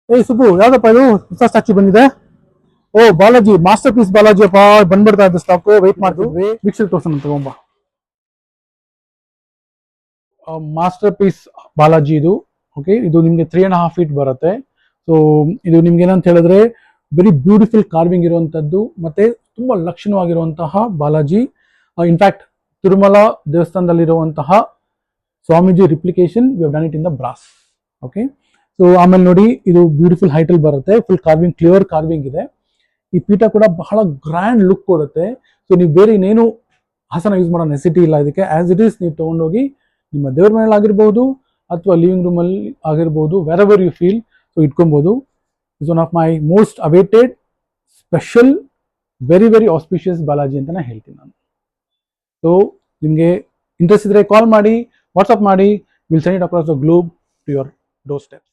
ಏಯ್ ಸುಬ್ಬು, ಯಾವ್ದಪ್ಪ ಇದು ಹೊಸ ಸ್ಟ್ಯಾಚು ಬಂದಿದೆ? ಓ ಬಾಲಾಜಿ, ಮಾಸ್ಟರ್ ಪೀಸ್ ಬಾಲಾಜಿ ಅಪ್ಪ, ಬಂದ್ಬಿಡ್ತಾ ಇದ್ದ ಸ್ಟಾಕ್. ವೆಯ್ಟ್ ಮಾಡ್ತಿದ್ವಿ, ವೀಕ್ಷಕ ತೋರ್ಸೋಣ ತಗೊಂಬ. ಮಾಸ್ಟರ್ ಪೀಸ್ ಬಾಲಾಜಿ ಇದು. ಓಕೆ, ಇದು ನಿಮ್ಗೆ 3.5 feet ಬರುತ್ತೆ. ಸೊ ಇದು ನಿಮ್ಗೆ ಏನಂತ ಹೇಳಿದ್ರೆ ವೆರಿ ಬ್ಯೂಟಿಫುಲ್ ಕಾರ್ವಿಂಗ್ ಇರುವಂತದ್ದು, ಮತ್ತೆ ತುಂಬಾ ಲಕ್ಷಣವಾಗಿರುವಂತಹ ಬಾಲಾಜಿ. ಇನ್ಫ್ಯಾಕ್ಟ್ ತಿರುಮಲ ದೇವಸ್ಥಾನದಲ್ಲಿರುವಂತಹ ಸ್ವಾಮೀಜಿ replication we have done it in the brass. Okay, so ಆಮೇಲೆ ನೋಡಿ, ಇದು ಬ್ಯೂಟಿಫುಲ್ ಹೈಟ್ ಅಲ್ಲಿ ಬರುತ್ತೆ, ಫುಲ್ ಕಾರ್ವಿಂಗ್, ಕ್ಲಿಯರ್ ಕಾರ್ವಿಂಗ್ ಇದೆ. ಈ ಪೀಠ ಕೂಡ ಬಹಳ ಗ್ರ್ಯಾಂಡ್ ಲುಕ್ ಕೊಡುತ್ತೆ. ಸೊ ನೀವು ಬೇರೆ ಇನ್ನೇನು ಹಾಸನ ಯೂಸ್ ಮಾಡೋ ನೆಸಿಟಿ ಇಲ್ಲ ಇದಕ್ಕೆ. ಆಸ್ ಇಟ್ ಈಸ್ ನೀವು ತಗೊಂಡೋಗಿ ನಿಮ್ಮ ದೇವ್ರ ಮನೇಲಿ ಆಗಿರ್ಬೋದು ಅಥವಾ ಲಿವಿಂಗ್ ರೂಮ್ ಅಲ್ಲಿ ಆಗಿರ್ಬೋದು, wherever you feel, so ಇಟ್ಕೊಬಹುದು. Is one of my most awaited special very very auspicious Balaji ಅಂತಾನೆ ಹೇಳ್ತೀನಿ ನಾನು. ಸೊ ನಿಮಗೆ ಇಂಟ್ರೆಸ್ಟ್ ಇದ್ರೆ ಕಾಲ್ ಮಾಡಿ, ವಾಟ್ಸಪ್ ಮಾಡಿ, will send it across the globe to your door step.